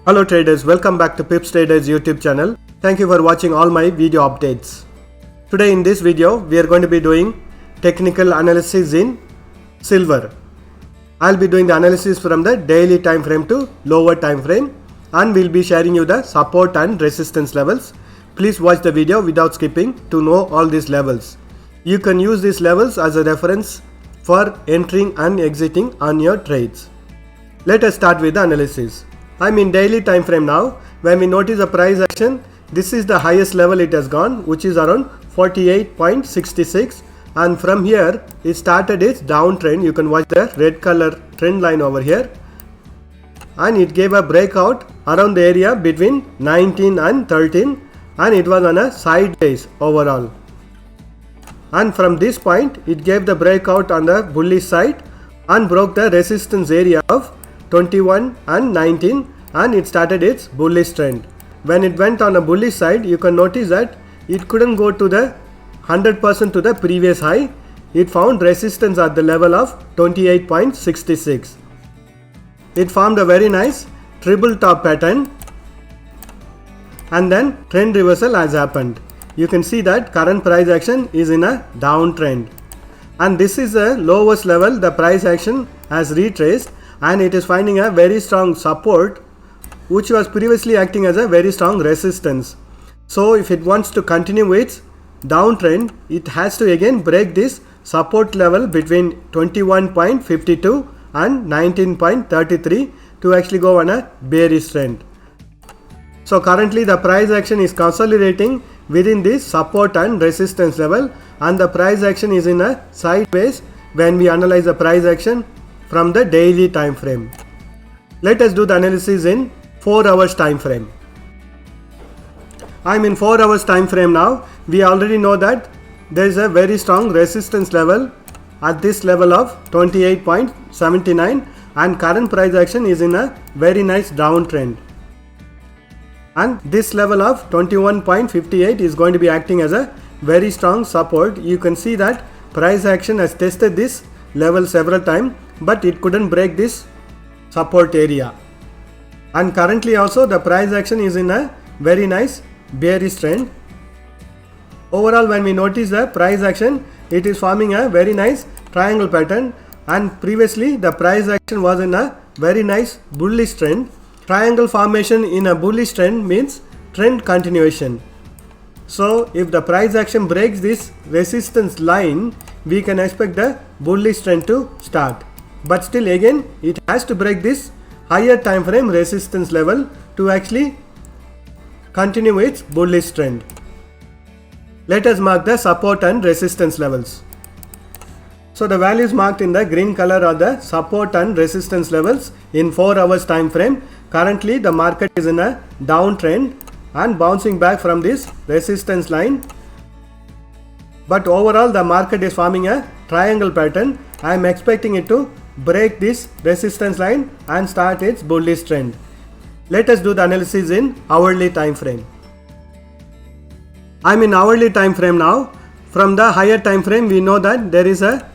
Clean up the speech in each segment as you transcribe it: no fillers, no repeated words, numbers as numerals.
Hello traders, welcome back to Pips Traders YouTube channel. Thank you for watching all my video updates. Today in this video, we are going to be doing technical analysis in silver. I'll be doing the analysis from the daily time frame to lower time frame and we'll be sharing you the support and resistance levels. Please watch the video without skipping to know all these levels. You can use these levels as a reference for entering and exiting on your trades. Let us start with the analysis. I'm in daily time frame now. When we notice a price action, this is the highest level it has gone, which is around 48.66, and from here it started its downtrend. You can watch the red color trend line over here, and it gave a breakout around the area between 19 and 13, and it was on a sideways overall. And from this point it gave the breakout on the bullish side and broke the resistance area of 21 and 19, and it started its bullish trend. When it went on a bullish side, you can notice that it couldn't go to the 100% to the previous high. It found resistance at the level of 28.66. It formed a very nice triple top pattern, and then trend reversal has happened. You can see that current price action is in a downtrend, and this is the lowest level the price action has retraced, and it is finding a very strong support which was previously acting as a very strong resistance. So if it wants to continue its downtrend, it has to again break this support level between 21.52 and 19.33 to actually go on a bearish trend. So currently the price action is consolidating within this support and resistance level, and the price action is in a sideways when we analyze the price action from the daily time frame. Let us do the analysis in 4 hours time frame. I'm in 4 hours time frame now. We already know that there is a very strong resistance level at this level of 28.79, and current price action is in a very nice downtrend. And this level of 21.58 is going to be acting as a very strong support. You can see that price action has tested this level several times, but it couldn't break this support area. And currently also the price action is in a very nice bearish trend. Overall, when we notice the price action, it is forming a very nice triangle pattern, and previously the price action was in a very nice bullish trend. Triangle formation in a bullish trend means trend continuation. So if the price action breaks this resistance line, we can expect the bullish trend to start. But still again, it has to break this higher time frame resistance level to actually continue its bullish trend. Let us mark the support and resistance levels. So the values marked in the green color are the support and resistance levels in 4 hours time frame. Currently the market is in a downtrend and bouncing back from this resistance line, but overall the market is forming a triangle pattern. I am expecting it to break this resistance line and start its bullish trend. Let us do the analysis in hourly time frame. I am in hourly time frame now. From the higher time frame, we know that there is a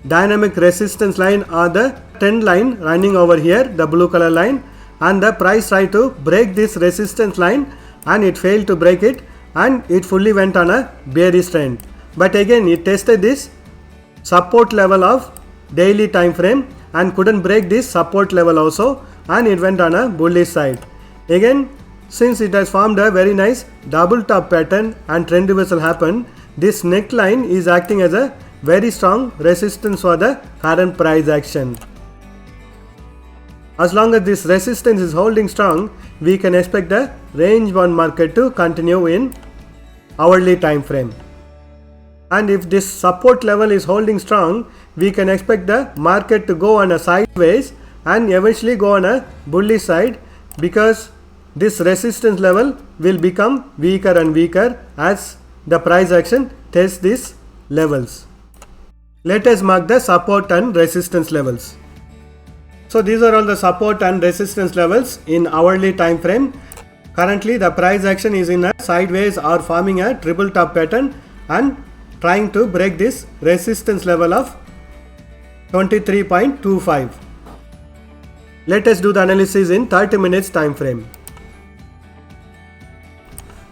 dynamic resistance line or the trend line running over here, the blue color line, and the price tried to break this resistance line and it failed to break it, and it fully went on a bearish trend. But again it tested this support level of daily time frame and couldn't break this support level also, and it went on a bullish side. Again, since it has formed a very nice double top pattern and trend reversal happened, this neckline is acting as a very strong resistance for the current price action. As long as this resistance is holding strong, we can expect the range bound market to continue in hourly time frame. And if this support level is holding strong, we can expect the market to go on a sideways and eventually go on a bullish side, because this resistance level will become weaker and weaker as the price action tests these levels. Let us mark the support and resistance levels. So these are all the support and resistance levels in hourly time frame. Currently the price action is in a sideways or forming a triple top pattern and trying to break this resistance level of 23.25. Let us do the analysis in 30 minutes time frame.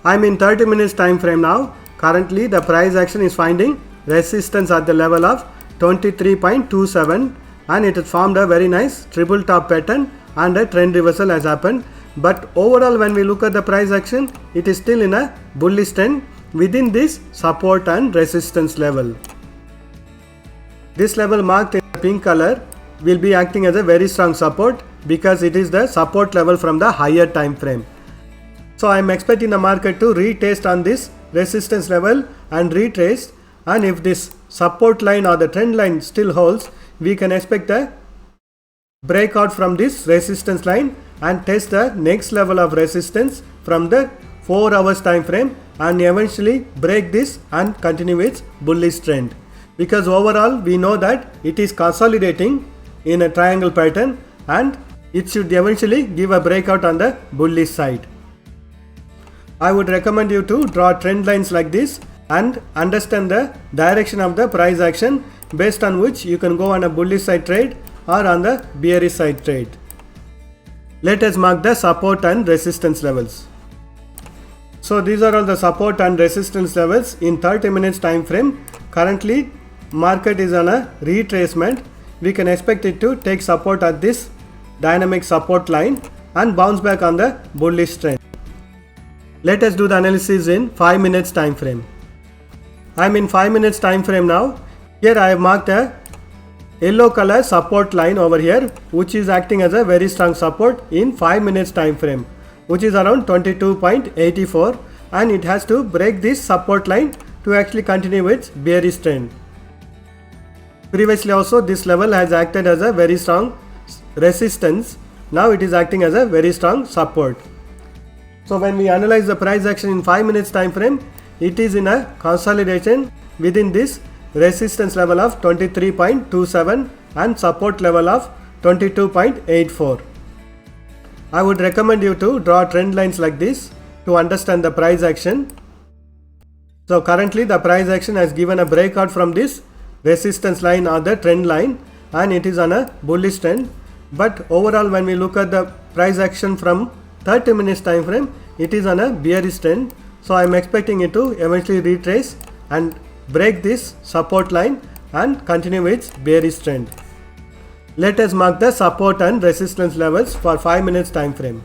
I am in 30 minutes time frame now. Currently the price action is finding resistance at the level of 23.27 and it has formed a very nice triple top pattern and a trend reversal has happened. But overall when we look at the price action, it is still in a bullish trend within this support and resistance level. This level marked in pink color will be acting as a very strong support because it is the support level from the higher time frame. So I am expecting the market to retest on this resistance level and retrace, and if this support line or the trend line still holds, we can expect a breakout from this resistance line and test the next level of resistance from the 4 hours time frame and eventually break this and continue its bullish trend. Because overall we know that it is consolidating in a triangle pattern and it should eventually give a breakout on the bullish side. I would recommend you to draw trend lines like this and understand the direction of the price action, based on which you can go on a bullish side trade or on the bearish side trade. Let us mark the support and resistance levels. So these are all the support and resistance levels in 30 minutes time frame. Currently market is on a retracement. We can expect it to take support at this dynamic support line and bounce back on the bullish trend. Let us do the analysis in 5 minutes time frame. I am in 5 minutes time frame now. Here I have marked a yellow color support line over here, which is acting as a very strong support in 5 minutes time frame, which is around 22.84, and it has to break this support line to actually continue its bearish trend. Previously also this level has acted as a very strong resistance. Now it is acting as a very strong support. So when we analyze the price action in 5 minutes time frame, it is in a consolidation within this resistance level of 23.27 and support level of 22.84. I would recommend you to draw trend lines like this to understand the price action. So currently the price action has given a breakout from this resistance line or the trend line and it is on a bullish trend. But overall when we look at the price action from 30 minutes time frame, it is on a bearish trend. So I am expecting it to eventually retrace and break this support line and continue its bearish trend. Let us mark the support and resistance levels for 5 minutes time frame.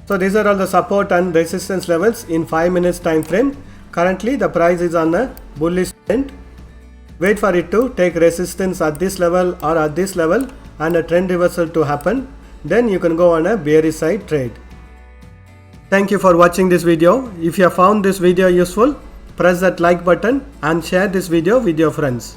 So these are all the support and resistance levels in 5 minutes time frame. Currently the price is on a bullish trend. Wait for it to take resistance at this level or at this level and a trend reversal to happen. Then you can go on a bearish side trade. Thank you for watching this video. If you have found this video useful, press that like button and share this video with your friends.